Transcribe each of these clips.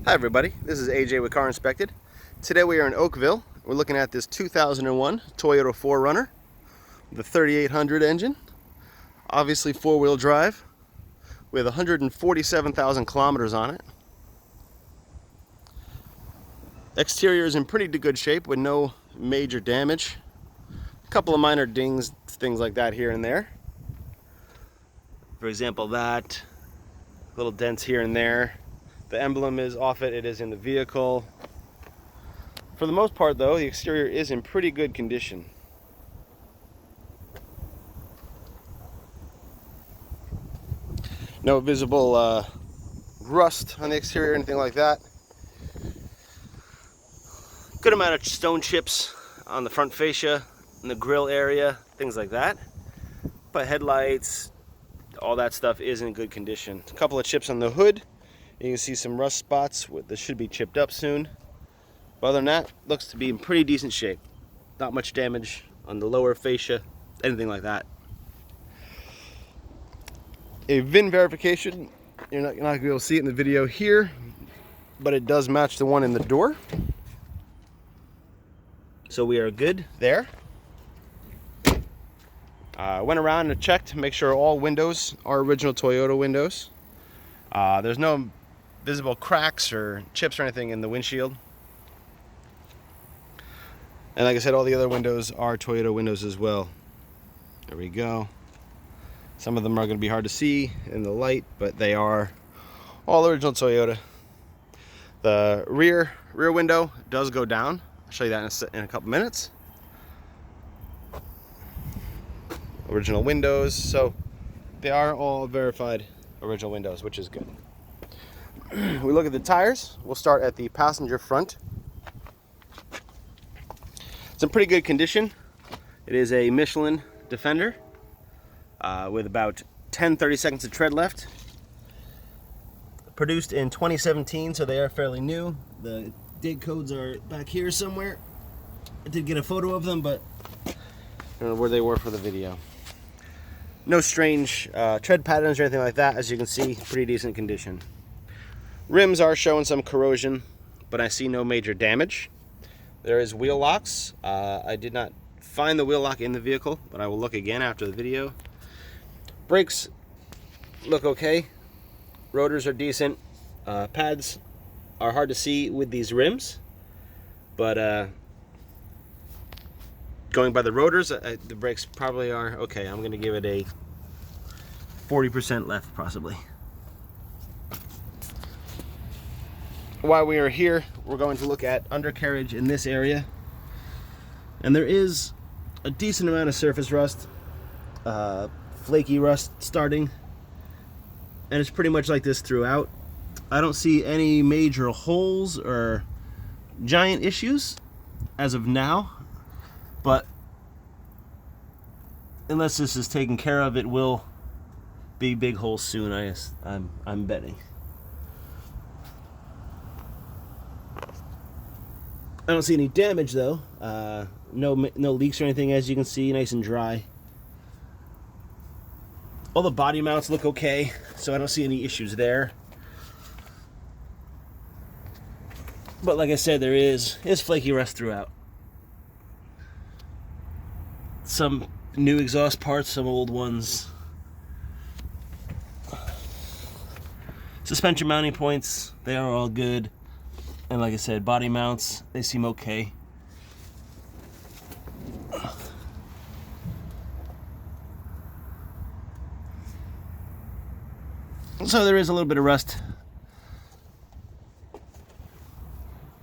Hi everybody, this is AJ with GetInspected. Today we are in Oakville. We're looking at this 2001 Toyota 4Runner, the 3800 engine, obviously four-wheel drive, with 147,000 kilometers on it. Exterior is in pretty good shape with no major damage. A couple of minor dings, things like that here and there. For example, that little dents here and there. The emblem is off it, it is in the vehicle. For the most part though, the exterior is in pretty good condition. No visible rust on the exterior or anything like that. Good amount of stone chips on the front fascia, in the grille area, things like that. But headlights, all that stuff is in good condition. A couple of chips on the hood. You can see some rust spots that should be chipped up soon. But other than that, looks to be in pretty decent shape. Not much damage on the lower fascia, anything like that. A VIN verification, you're not going to be able to see it in the video here, but it does match the one in the door. So we are good there. Went around and checked to make sure all windows are original Toyota windows. There's no visible cracks or chips or anything in the windshield. And like I said, all the other windows are Toyota windows as well. There we go. Some of them are going to be hard to see in the light, but they are all original Toyota. The rear window does go down. I'll show you that in a couple minutes. Original windows, so they are all verified original windows, which is good. We look at the tires. We'll start at the passenger front. It's in pretty good condition. It is a Michelin Defender with about 30 seconds of tread left. Produced in 2017, so they are fairly new. The date codes are back here somewhere. I did get a photo of them, but I don't know where they were for the video. No strange tread patterns or anything like that. As you can see, pretty decent condition. Rims are showing some corrosion, but I see no major damage. There is wheel locks. I did not find the wheel lock in the vehicle, but I will look again after the video. Brakes look okay. Rotors are decent. Pads are hard to see with these rims, but going by the rotors, the brakes probably are okay. I'm going to give it a 40% left, possibly. While we are here, we're going to look at undercarriage in this area. And there is a decent amount of surface rust, flaky rust starting. And it's pretty much like this throughout. I don't see any major holes or giant issues as of now. But unless this is taken care of, it will be big holes soon, I'm betting. I don't see any damage though. No leaks or anything, as you can see, nice and dry. All the body mounts look okay, so I don't see any issues there. But like I said, there is flaky rust throughout. Some new exhaust parts, some old ones. Suspension mounting points, they are all good. And like I said, body mounts, they seem okay. So there is a little bit of rust.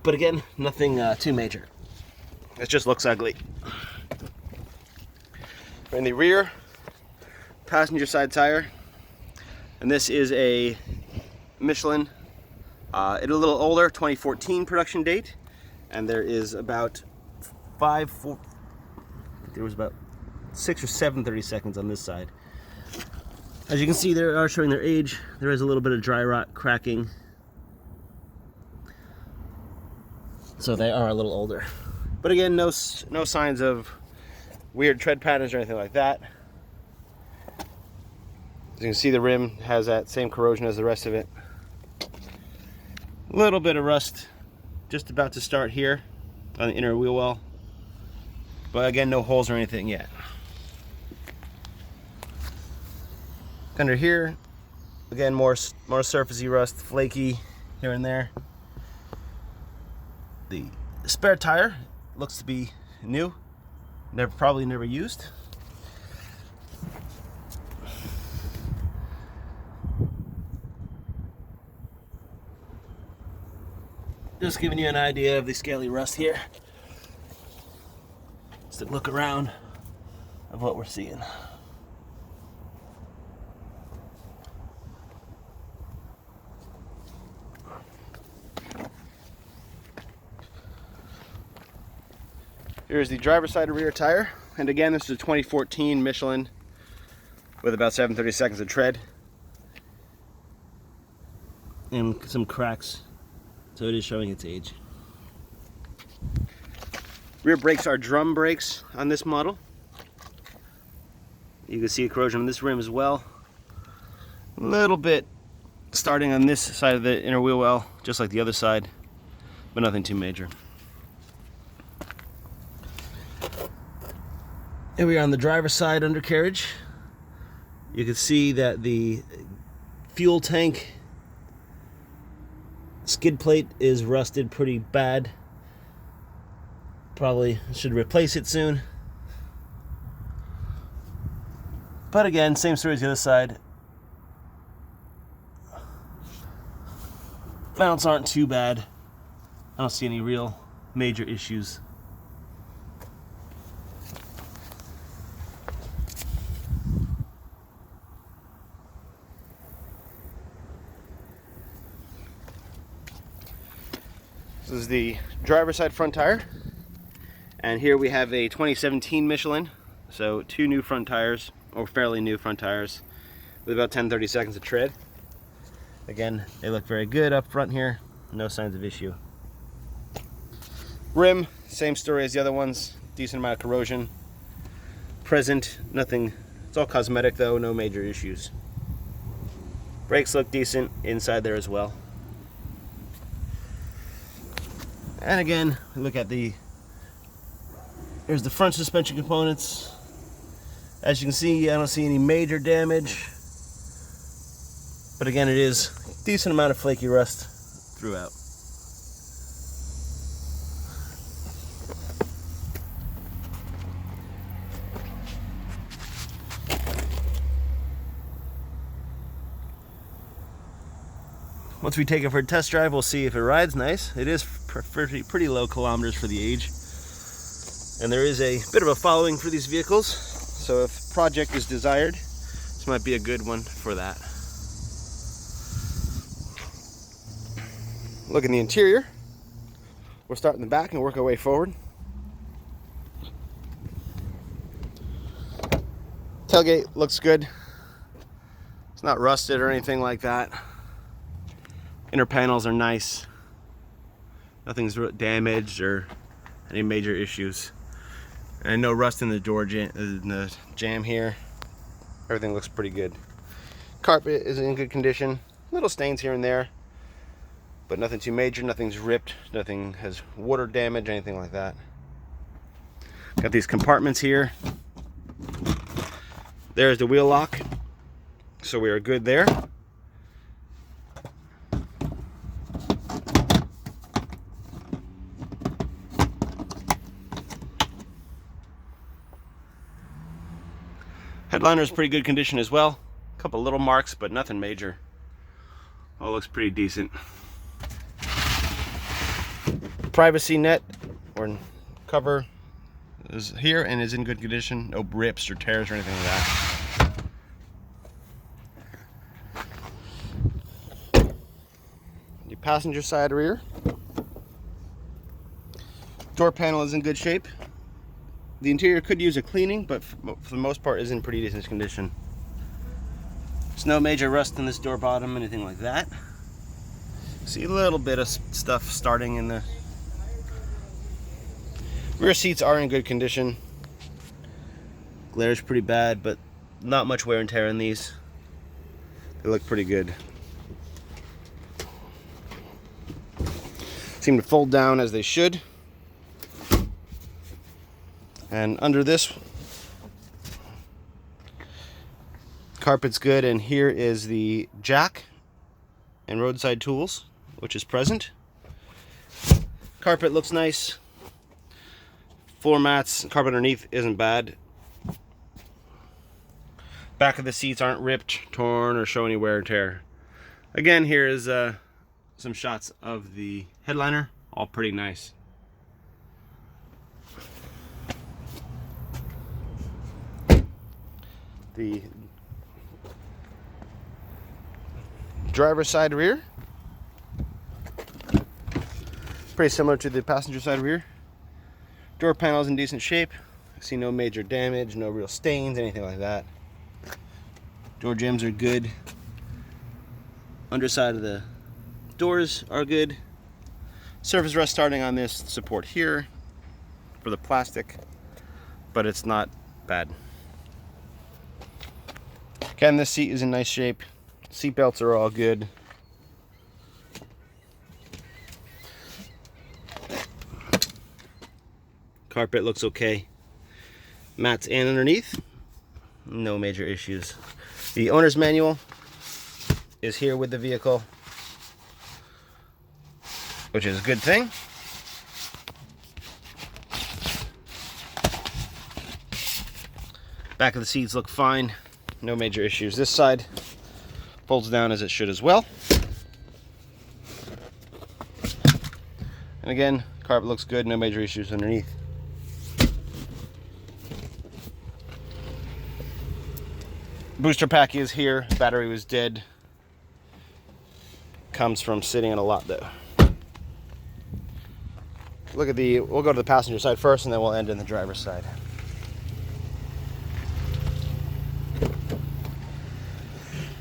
But again, nothing too major. It just looks ugly. In the rear, passenger side tire. And this is a Michelin. It's a little older, 2014 production date, and there is about 6 or 7 30 seconds on this side. As you can see, they are showing their age. There is a little bit of dry rot cracking, so they are a little older. But again, no signs of weird tread patterns or anything like that. As you can see, the rim has that same corrosion as the rest of it. A little bit of rust just about to start here on the inner wheel well, but again, no holes or anything yet. Under here, again, more surfacey rust, flaky here and there. The spare tire looks to be new, probably never used. Just giving you an idea of the scaly rust here. Just a look around of what we're seeing. Here's the driver's side rear tire. And again, this is a 2014 Michelin with about 7/32 of tread. And some cracks. So it is showing its age. Rear brakes are drum brakes on this model. You can see corrosion on this rim as well. A little bit starting on this side of the inner wheel well, just like the other side, but nothing too major. Here we are on the driver's side undercarriage. You can see that the fuel tank skid plate is rusted pretty bad. Probably should replace it soon. But again, same story as the other side. Mounts aren't too bad. I don't see any real major issues. This is the driver's side front tire, and here we have a 2017 Michelin, so two new front tires, or fairly new front tires, with about 10/32 of tread. Again, they look very good up front here, no signs of issue. Rim, same story as the other ones, decent amount of corrosion present, nothing, it's all cosmetic though, no major issues. Brakes look decent inside there as well. And again, look at here's the front suspension components. As you can see, I don't see any major damage. But again, it is a decent amount of flaky rust throughout. Once we take it for a test drive, we'll see if it rides nice. It is pretty low kilometers for the age. And there is a bit of a following for these vehicles. So if project is desired, this might be a good one for that. Look in the interior. We'll start in the back and work our way forward. Tailgate looks good. It's not rusted or anything like that. Inner panels are nice. Nothing's damaged or any major issues. And no rust in the door jamb here. Everything looks pretty good. Carpet is in good condition. Little stains here and there, but nothing too major. Nothing's ripped. Nothing has water damage, anything like that. Got these compartments here. There's the wheel lock. So we are good there. Headliner is pretty good condition as well. A couple little marks, but nothing major. All looks pretty decent. Privacy net or cover is here and is in good condition. No rips or tears or anything like that. The passenger side rear. Door panel is in good shape. The interior could use a cleaning, but for the most part is in pretty decent condition. There's no major rust in this door bottom, anything like that. See a little bit of stuff starting in the rear seats are in good condition. Glare is pretty bad, but not much wear and tear in these. They look pretty good. Seem to fold down as they should. And under this, carpet's good, and here is the jack and roadside tools, which is present. Carpet looks nice. Floor mats, carpet underneath isn't bad. Back of the seats aren't ripped, torn, or show any wear and tear. Again, here is some shots of the headliner, all pretty nice. The driver's side rear, pretty similar to the passenger side rear. Door panel's in decent shape. I see no major damage, no real stains, anything like that. Door jambs are good. Underside of the doors are good. Surface rust starting on this support here for the plastic, but it's not bad. Again, this seat is in nice shape. Seat belts are all good. Carpet looks okay. Mats and underneath, no major issues. The owner's manual is here with the vehicle, which is a good thing. Back of the seats look fine. No major issues. This side folds down as it should as well. And again, carpet looks good. No major issues underneath. Booster pack is here. Battery was dead. Comes from sitting in a lot though. Look at we'll go to the passenger side first and then we'll end in the driver's side.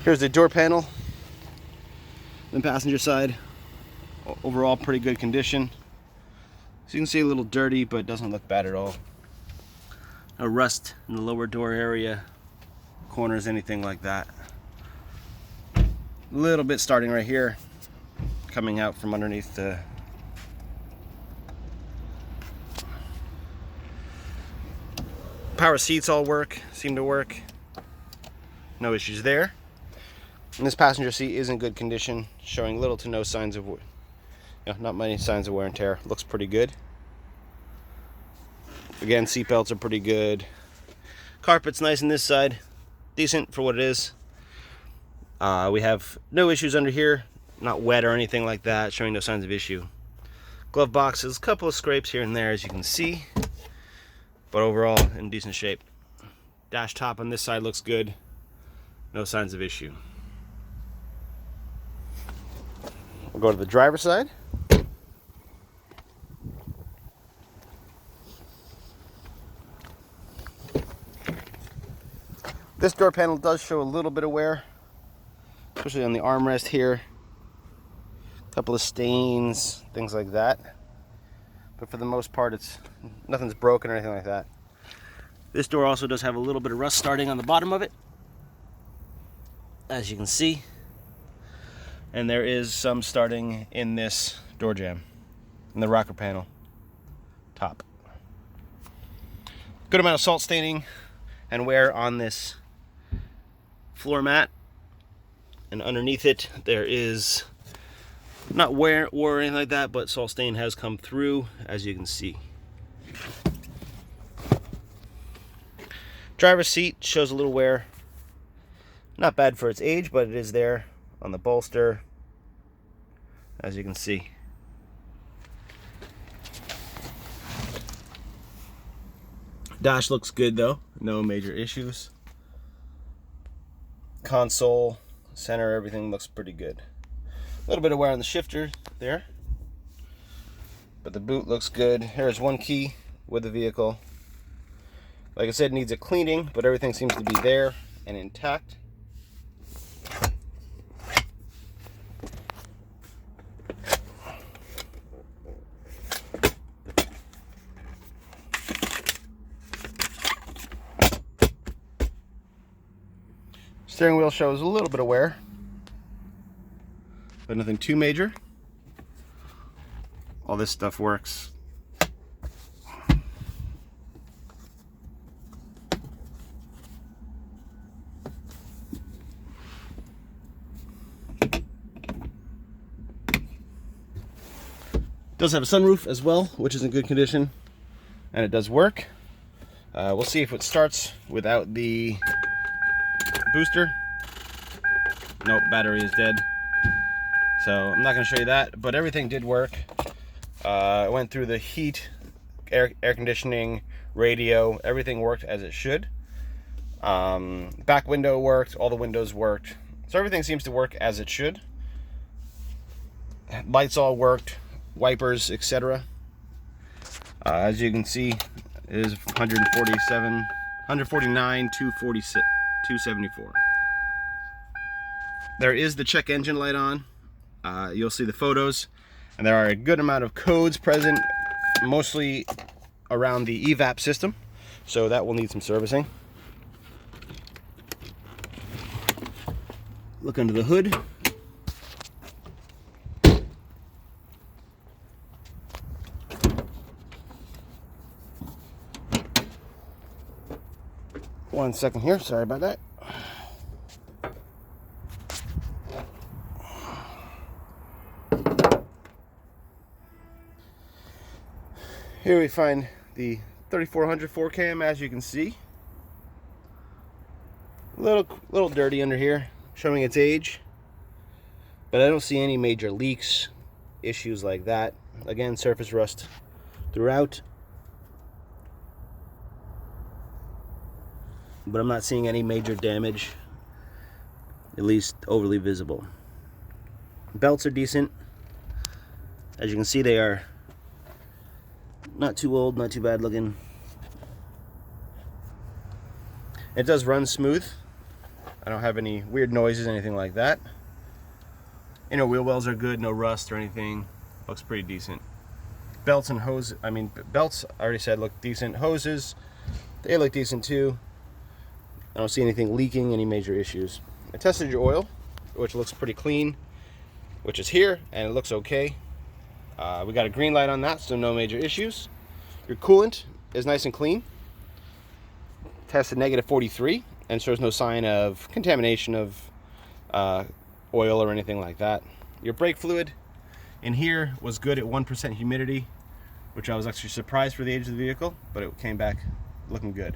Here's the door panel. The passenger side, overall pretty good condition. So you can see a little dirty, but it doesn't look bad at all. No rust in the lower door area, corners, anything like that. A little bit starting right here, coming out from underneath the power seats. All seem to work. No issues there. And this passenger seat is in good condition, showing little to no signs of, not many signs of wear and tear. Looks pretty good. Again, seat belts are pretty good. Carpet's nice on this side, decent for what it is. We have no issues under here, not wet or anything like that, showing no signs of issue. Glove boxes, a couple of scrapes here and there, as you can see, but overall in decent shape. Dash top on this side looks good, no signs of issue. We'll go to the driver's side. This door panel does show a little bit of wear, especially on the armrest here. A couple of stains, things like that. But for the most part, nothing's broken or anything like that. This door also does have a little bit of rust starting on the bottom of it, as you can see. And there is some starting in this door jamb, in the rocker panel top. Good amount of salt staining and wear on this floor mat. And underneath it, there is not wear or anything like that, but salt stain has come through, as you can see. Driver's seat shows a little wear. Not bad for its age, but it is there on the bolster, as you can see. Dash looks good though, no major issues. Console, center, everything looks pretty good. A little bit of wear on the shifter there, but the boot looks good. Here's one key with the vehicle. Like I said, it needs a cleaning, but everything seems to be there and intact. Steering wheel shows a little bit of wear, but nothing too major. all this stuff works. Does have a sunroof as well, which is in good condition, and it does work. We'll see if it starts without the booster. Nope, battery is dead. So I'm not going to show you that, but everything did work. I went through the heat, air conditioning, radio, everything worked as it should. Back window worked, all the windows worked. So everything seems to work as it should. Lights all worked, wipers, etc. As you can see, it is 149, 274. There is the check engine light on. You'll see the photos, and there are a good amount of codes present, mostly around the evap system, so that will need some servicing. Look under the hood. One second here, sorry about that. Here we find the 3400 4cam, as you can see. A little dirty under here, showing its age. But I don't see any major leaks, issues like that. Again, surface rust throughout. But I'm not seeing any major damage, at least overly visible. Belts are decent. As you can see, they are not too old, not too bad looking. It does run smooth. I don't have any weird noises, anything like that. You know, wheel wells are good, no rust or anything. Looks pretty decent. Belts and hose, belts, I already said, look decent. Hoses, they look decent too. I don't see anything leaking, any major issues. I tested your oil, which looks pretty clean, which is here, and it looks okay. We got a green light on that, so no major issues. Your coolant is nice and clean. Tested negative 43, and shows no sign of contamination of oil or anything like that. Your brake fluid in here was good at 1% humidity, which I was actually surprised for the age of the vehicle, but it came back looking good.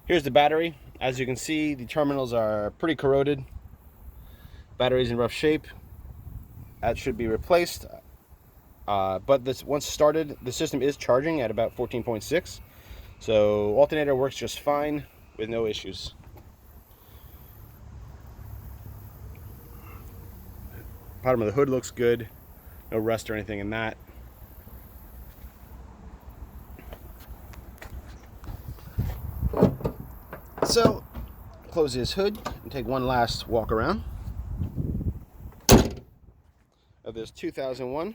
Here's the battery. As you can see, the terminals are pretty corroded. Battery's in rough shape. That should be replaced. But this, once started, the system is charging at about 14.6. So alternator works just fine with no issues. Bottom of the hood looks good. No rust or anything in that. So, close this hood and take one last walk around of this 2001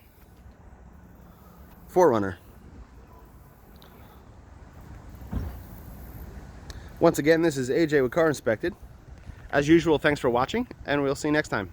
4Runner. Once again, this is AJ with Car Inspected. As usual, thanks for watching, and we'll see you next time.